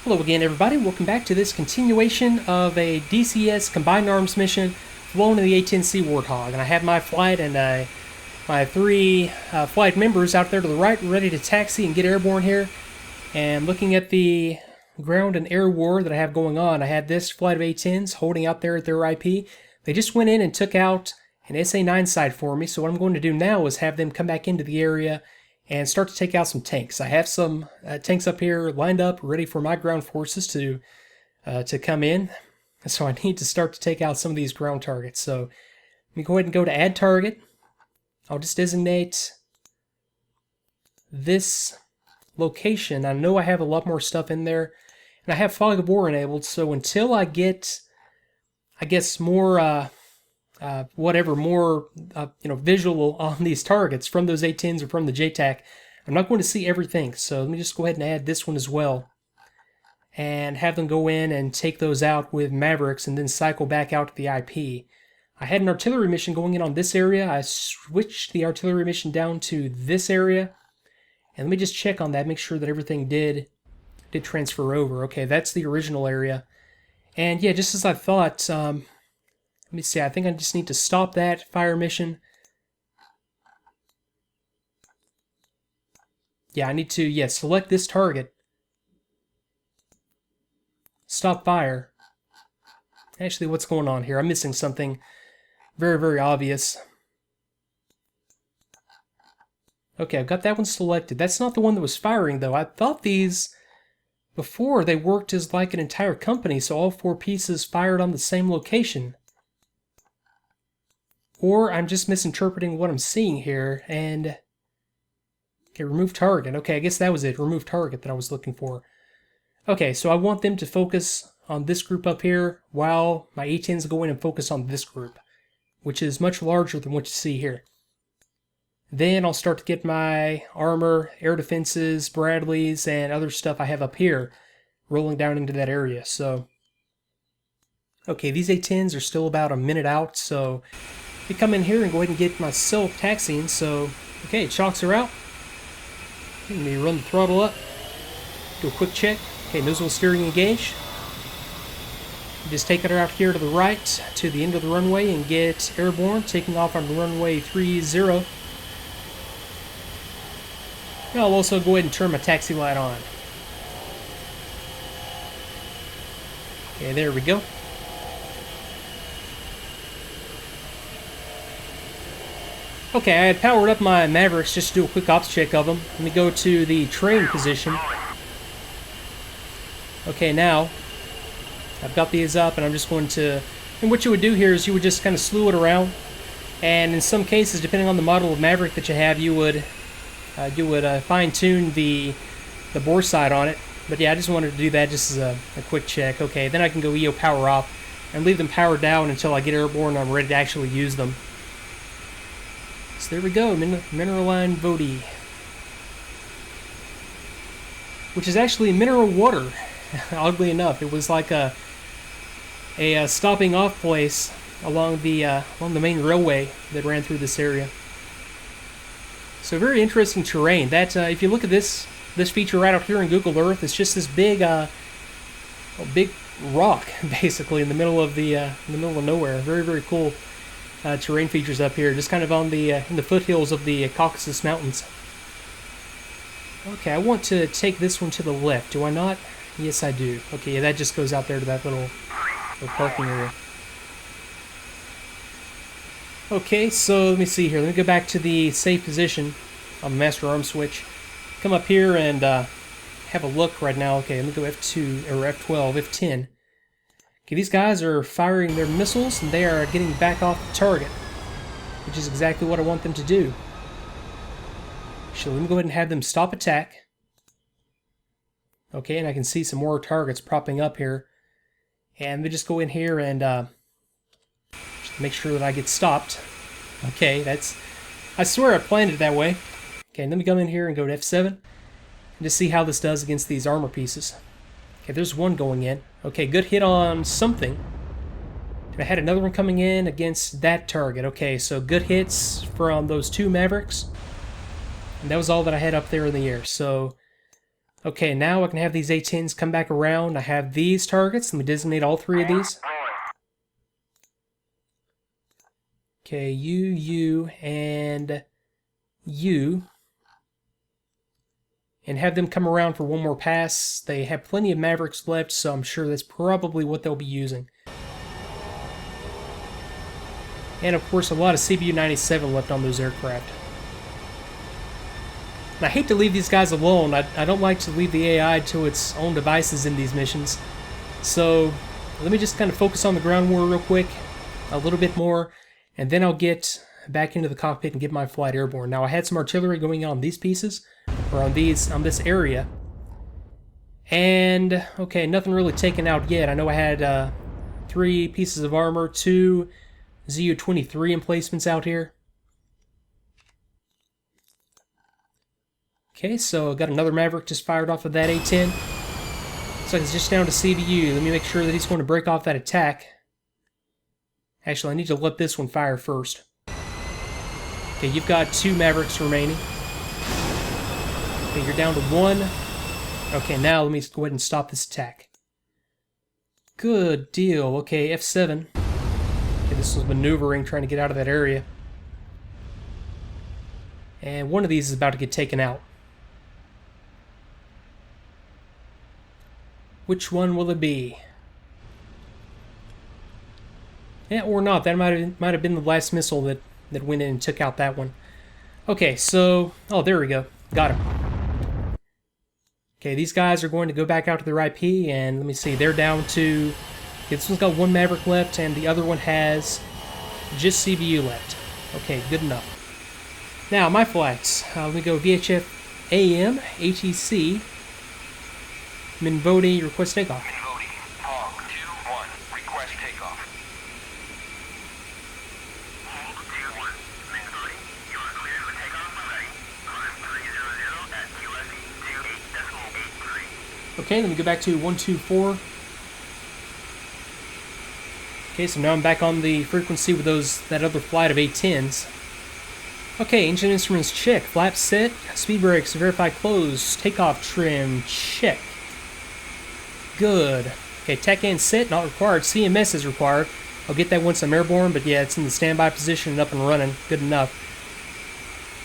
Hello again, everybody. Welcome back to this continuation of a DCS Combined Arms mission flown in the A-10C Warthog. And I have my flight and my three flight members out there to the right ready to taxi and get airborne here. And looking at the ground and air war that I have going on, I had this flight of A-10s holding out there at their IP. They just went in and took out an SA-9 site for me, so what I'm going to do now is have them come back into the area and start to take out some tanks. I have some tanks up here lined up, ready for my ground forces to come in. So I need to start to take out some of these ground targets. So let me go ahead and go to Add Target. I'll just designate this location. I know I have a lot more stuff in there, and I have Fog of War enabled. So until I get, I guess, more visual on these targets from those A-10s or from the JTAC, I'm not going to see everything. So let me just go ahead and add this one as well and have them go in and take those out with Mavericks and then cycle back out to the IP. I had an artillery mission going in on this area. I switched the artillery mission down to this area, and let me just check on that, make sure that everything did transfer over. Okay, that's the original area. And yeah, just as I thought, let me see, I think I just need to stop that fire mission. Yeah, I need to, select this target. Stop fire. Actually, what's going on here? I'm missing something very, very obvious. Okay, I've got that one selected. That's not the one that was firing, though. I thought these, before, they worked as like an entire company, so all four pieces fired on the same location. Or I'm just misinterpreting what I'm seeing here, and... Okay, remove target. Okay, I guess that was it. Remove target that I was looking for. Okay, so I want them to focus on this group up here, while my A-10s go in and focus on this group, which is much larger than what you see here. Then I'll start to get my armor, air defenses, Bradleys, and other stuff I have up here rolling down into that area. So, okay, these A-10s are still about a minute out, so... Let me come in here and go ahead and get myself taxiing. So, okay, chocks are out. Let me run the throttle up. Do a quick check. Okay, nozzle steering engaged. Just take it out here to the right to the end of the runway and get airborne, taking off on runway 30. Now I'll also go ahead and turn my taxi light on. Okay, there we go. Okay, I had powered up my Mavericks just to do a quick ops check of them. Let me go to the train position. Okay, now I've got these up, and I'm just going to... And what you would do here is you would just kind of slew it around. And in some cases, depending on the model of Maverick that you have, you would fine-tune the bore sight on it. But yeah, I just wanted to do that just as a quick check. Okay, then I can go EO power off and leave them powered down until I get airborne and I'm ready to actually use them. So there we go, Mineralized Vody, which is actually mineral water. Oddly enough, it was like a stopping off place along the main railway that ran through this area. So very interesting terrain. That if you look at this feature right out here in Google Earth, it's just this big rock basically in the middle of nowhere. Very, very cool. Terrain features up here, just kind of on the in the foothills of the Caucasus Mountains. Okay, I want to take this one to the left. Do I not? Yes, I do. Okay, yeah, that just goes out there to that little parking area. Okay, so let me see here. Let me go back to the safe position on the master arm switch. Come up here and have a look right now. Okay, let me go F2 or F12, F10. Okay, these guys are firing their missiles, and they are getting back off the target, which is exactly what I want them to do. So let me go ahead and have them stop attack. Okay, and I can see some more targets propping up here. And they just go in here and just make sure that I get stopped. Okay, I swear I planned it that way. Okay, let me come in here and go to F7 and just see how this does against these armor pieces. Okay, there's one going in. Okay, good hit on something. And I had another one coming in against that target. Okay, so good hits from those two Mavericks. And that was all that I had up there in the air. So Okay, now I can have these A-10s come back around. I have these targets. Let me designate all three of these. Okay, you, and you. And have them come around for one more pass. They have plenty of Mavericks left, so I'm sure that's probably what they'll be using. And of course, a lot of CBU-97 left on those aircraft. And I hate to leave these guys alone. I don't like to leave the AI to its own devices in these missions. So let me just kind of focus on the ground war real quick, a little bit more, and then I'll get back into the cockpit and get my flight airborne. Now I had some artillery going on these pieces, or on this area. And okay, nothing really taken out yet. I know I had 3 pieces of armor, 2 ZU-23 emplacements out here. Okay, so I got another Maverick just fired off of that A-10. Looks like it's just down to CBU. Let me make sure that he's going to break off that attack. Actually, I need to let this one fire first. Okay, you've got 2 Mavericks remaining. Okay, you're down to 1. Okay, now let me go ahead and stop this attack. Good deal. Okay, F7. Okay, this was maneuvering, trying to get out of that area. And one of these is about to get taken out. Which one will it be? Yeah, or not. That might have been the last missile that went in and took out that one. Okay, so... oh, there we go. Got him. Okay, these guys are going to go back out to their IP, and let me see. They're down to... okay, this one's got 1 Maverick left, and the other one has just CBU left. Okay, good enough. Now, my flights. Let me go VHF AM, A-10C, Minvodi, request takeoff. Minvodi, Hog 2-1, request takeoff. Hog 2-1, Minvodi, you are cleared for takeoff already. Climb 300 at QSE 28.83. Okay, let me go back to 124. Okay, so now I'm back on the frequency with that other flight of A-10s. Okay, engine instruments check. Flaps set. Speed brakes verify closed. Takeoff trim check. Good. Okay, tech and set not required. CMS is required. I'll get that once I'm airborne, but yeah, it's in the standby position and up and running. Good enough.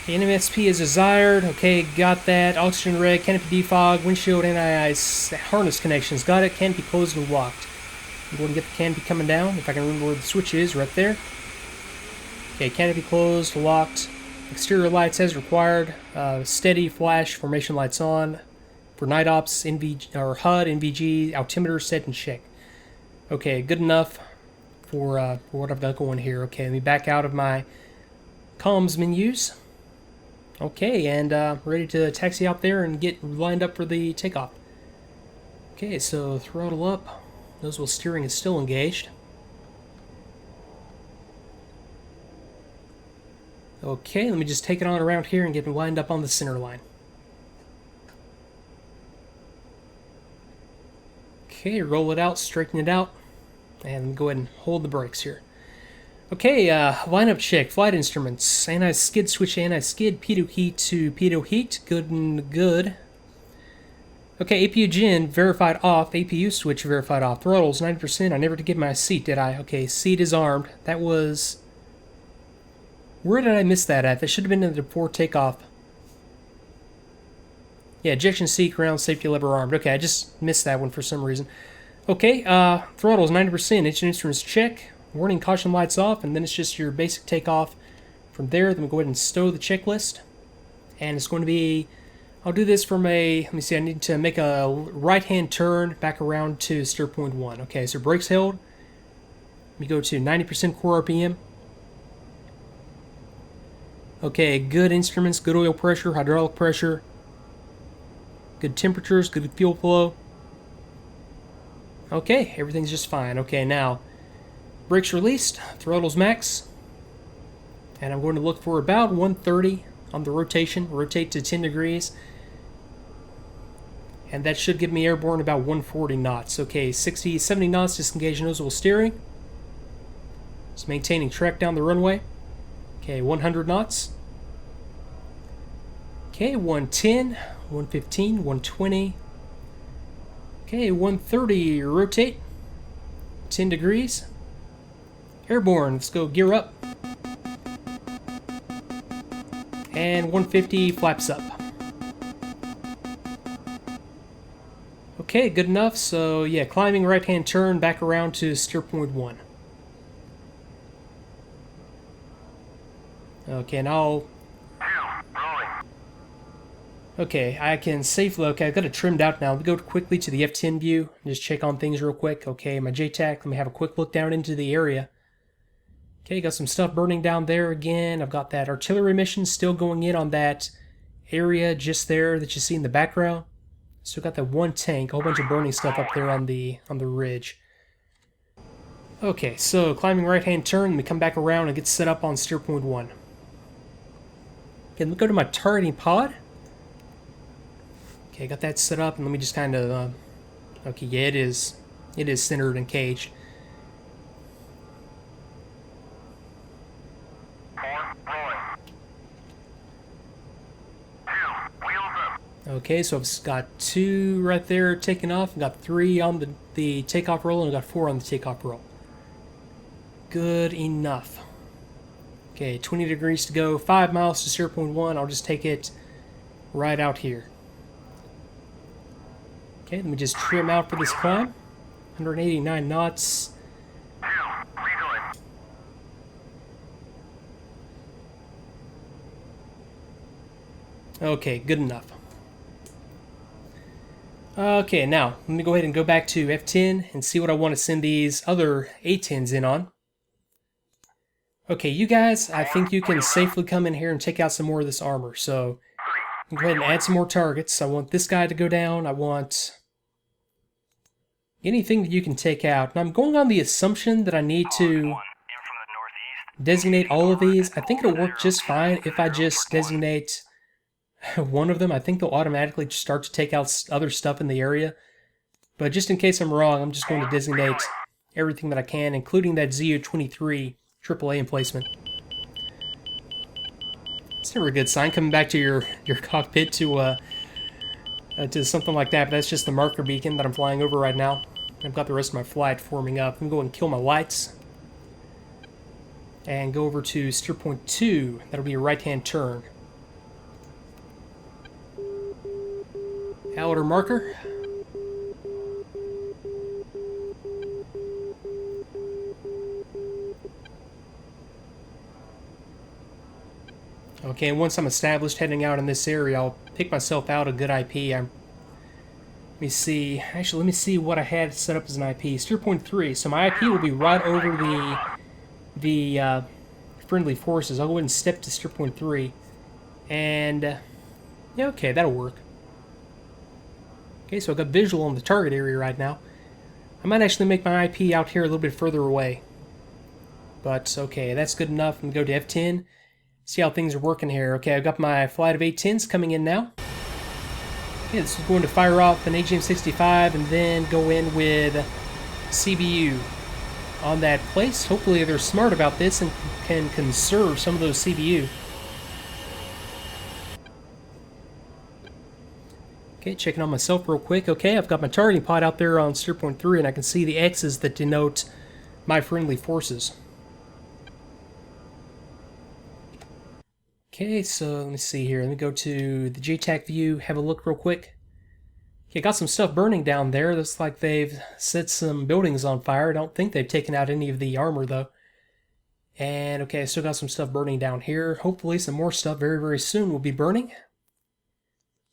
Okay, NMSP is desired. Okay, got that. Oxygen red, canopy defog, windshield anti-ice, harness connections. Got it. Canopy closed and locked. I'm going to get the canopy coming down, if I can remember where the switch is, right there. Okay, canopy closed, locked. Exterior lights as required. Steady, flash, formation lights on. For night ops, NVG, or HUD, NVG, altimeter set and check. Okay, good enough for what I've got going here. Okay, let me back out of my comms menus. Okay, and ready to taxi out there and get lined up for the takeoff. Okay, so throttle up. Nose wheel steering is still engaged. Okay, let me just take it on around here and get me lined up on the center line. Okay, roll it out, straighten it out, and go ahead and hold the brakes here. Okay, lineup check, flight instruments, anti-skid switch, anti-skid, pitot heat to pitot heat, good and good. Okay, APU gen verified off, APU switch verified off, throttles 90%, I never did get my seat, did I? Okay, seat is armed, that was... where did I miss that at? That should have been in the before takeoff. Yeah, ejection seat, ground safety lever armed. Okay, I just missed that one for some reason. Okay, throttles 90%, engine instruments check, warning caution lights off, and then it's just your basic takeoff. From there, then we'll go ahead and stow the checklist. And it's going to be, I'll do this from a, let me see, I need to make a right-hand turn back around to steer point 1. Okay, so brakes held. Let me go to 90% core RPM. Okay, good instruments, good oil pressure, hydraulic pressure, good temperatures, good fuel flow. Okay, everything's just fine. Okay, now, brakes released, throttles max, and I'm going to look for about 130 on the rotation, rotate to 10 degrees, and that should give me airborne about 140 knots. Okay, 60, 70 knots, disengage nose wheel steering. Just maintaining track down the runway. Okay, 100 knots. Okay, 110, 115, 120, Okay, 130, rotate. 10 degrees. Airborne, let's go gear up. And 150, flaps up. Okay, good enough. So yeah, climbing right-hand turn, back around to steer point 1. Okay, now okay, I can safely, okay, I've got it trimmed out now. Let me go quickly to the F-10 view and just check on things real quick. Okay, my JTAC, let me have a quick look down into the area. Okay, got some stuff burning down there again. I've got that artillery mission still going in on that area just there that you see in the background. Still got that one tank, a whole bunch of burning stuff up there on the ridge. Okay, so climbing right-hand turn, let me come back around and get set up on steer point 1. Okay, let me go to my targeting pod. Okay, got that set up, and let me just kind of, okay, yeah, it is centered and caged. Okay, so I've got 2 right there taking off. I've got 3 on the takeoff roll, and I've got 4 on the takeoff roll. Good enough. Okay, 20 degrees to go, 5 miles to steer point 1. I'll just take it right out here. Okay, let me just trim out for this climb. 189 knots. Okay, good enough. Okay, now, let me go ahead and go back to F10 and see what I want to send these other A-10s in on. Okay, you guys, I think you can safely come in here and take out some more of this armor. So, go ahead and add some more targets. I want this guy to go down. I want anything that you can take out. And I'm going on the assumption that I need to designate all of these. I think it'll work just fine if I just designate one of them. I think they'll automatically start to take out other stuff in the area. But just in case I'm wrong, I'm just going to designate everything that I can, including that ZU-23 AAA emplacement. It's never a good sign coming back to your cockpit to something like that, but that's just the marker beacon that I'm flying over right now. I've got the rest of my flight forming up. I'm going to kill my lights and go over to steer point 2. That'll be a right-hand turn. Outer marker. Okay, and once I'm established heading out in this area, I'll pick myself out a good IP. Let me see. Actually, let me see what I had set up as an IP. Steer point 3. So my IP will be right over the friendly forces. I'll go ahead and step to steer point 3. And, yeah, okay, that'll work. Okay, so I've got visual on the target area right now. I might actually make my IP out here a little bit further away. But, okay, that's good enough. I'm going to go to F10. See how things are working here. Okay, I've got my flight of A-10s coming in now. Okay, this is going to fire off an AGM-65 and then go in with CBU on that place. Hopefully they're smart about this and can conserve some of those CBU. Okay, checking on myself real quick. Okay, I've got my targeting pod out there on steer point 3, and I can see the X's that denote my friendly forces. Okay, so let me see here. Let me go to the JTAC view, have a look real quick. Okay, got some stuff burning down there. Looks like they've set some buildings on fire. I don't think they've taken out any of the armor, though. And, okay, I still got some stuff burning down here. Hopefully some more stuff very, very soon will be burning.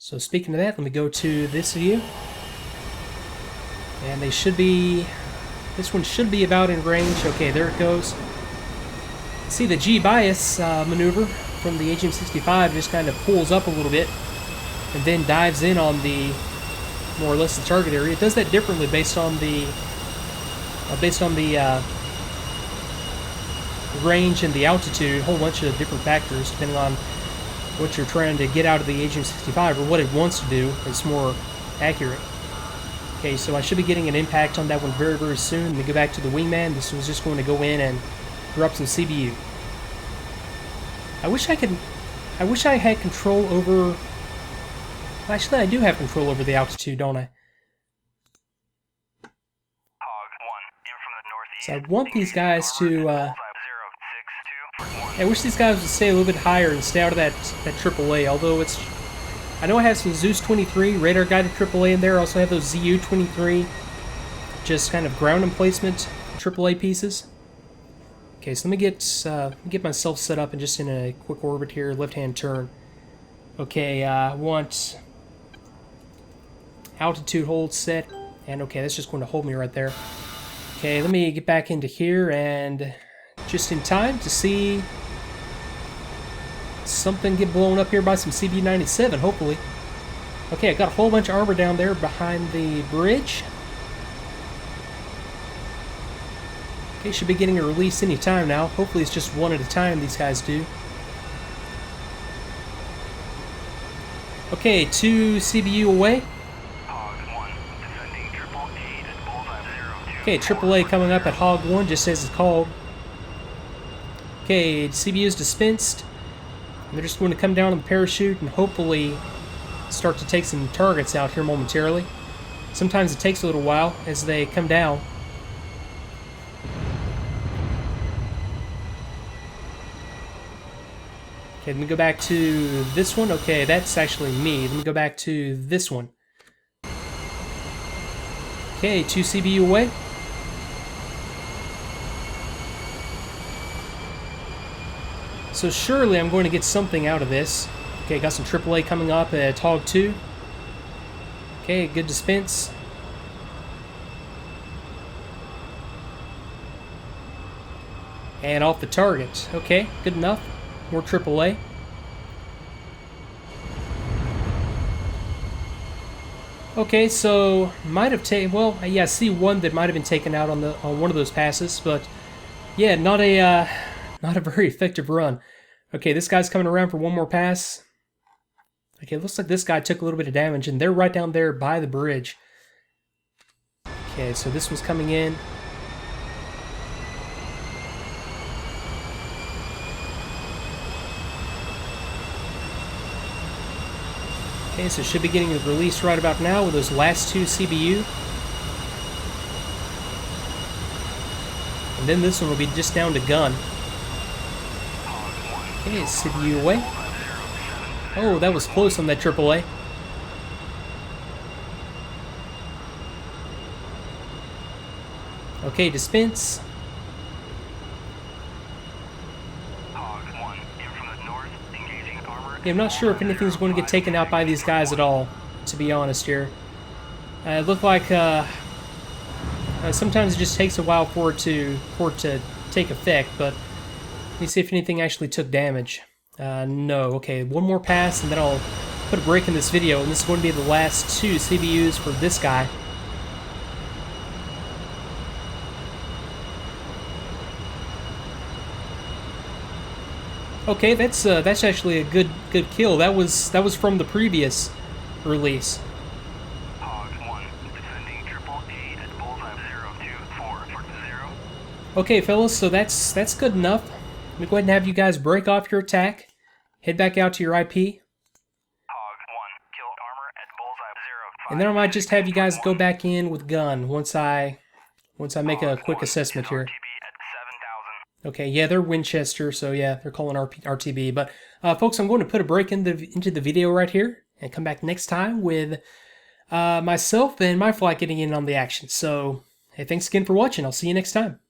So speaking of that, let me go to this view. And they should be... This one should be about in range. Okay, there it goes. See the G-bias maneuver from the AGM-65 just kind of pulls up a little bit and then dives in on the more or less the target area. It does that differently based on the range and the altitude, a whole bunch of different factors depending on what you're trying to get out of the AGM-65 or what it wants to do. It's more accurate. Okay, so I should be getting an impact on that one very, very soon. Let me go back to the wingman. This was just going to go in and drop some CBU. I wish I had control over... Actually, I do have control over the altitude, don't I? So I want these guys to, I wish these guys would stay a little bit higher and stay out of that AAA, although it's, I know I have some Zeus 23 radar guided AAA in there. I also have those ZU 23, just kind of ground emplacement AAA pieces. Okay, so let me get myself set up and just in a quick orbit here, left-hand turn. Okay, I want altitude hold set, and okay, that's just going to hold me right there. Okay, let me get back into here, and just in time to see something get blown up here by some CB-97, hopefully. Okay, I got a whole bunch of armor down there behind the bridge. Okay, should be getting a release any time now. Hopefully it's just one at a time, these guys do. Okay, 2 CBU away. Okay, AAA coming up at Hog 1, just as it's called. Okay, CBU is dispensed. And they're just going to come down on the parachute and hopefully start to take some targets out here momentarily. Sometimes it takes a little while as they come down. Okay, let me go back to this one. Okay, that's actually me. Let me go back to this one. Okay, 2 CBU away. So surely I'm going to get something out of this. Okay, got some AAA coming up at Hog 2. Okay, good dispense. And off the target. Okay, good enough. More AAA. Okay, so might have taken. Well, yeah, I see one that might have been taken out on one of those passes, but yeah, not a very effective run. Okay, this guy's coming around for one more pass. Okay, it looks like this guy took a little bit of damage, and they're right down there by the bridge. Okay, so this one's coming in. Okay, so should be getting a release right about now with those last 2 CBU. And then this one will be just down to gun. Okay, CBU away. Oh, that was close on that AAA. Okay, dispense. Yeah, I'm not sure if anything's going to get taken out by these guys at all, to be honest here. It looked like sometimes it just takes a while for it to take effect, but let me see if anything actually took damage. No. Okay, one more pass and then I'll put a break in this video, and this is going to be the last 2 CBUs for this guy. Okay, that's actually a good kill. That was from the previous release. Okay, fellas, so that's good enough. Let me go ahead and have you guys break off your attack, head back out to your IP, and then I might just have you guys go back in with gun once I make a quick assessment here. Okay, yeah, they're Winchester, so yeah, they're calling RTB. But folks, I'm going to put a break into the video right here and come back next time with myself and my flight getting in on the action. So, hey, thanks again for watching. I'll see you next time.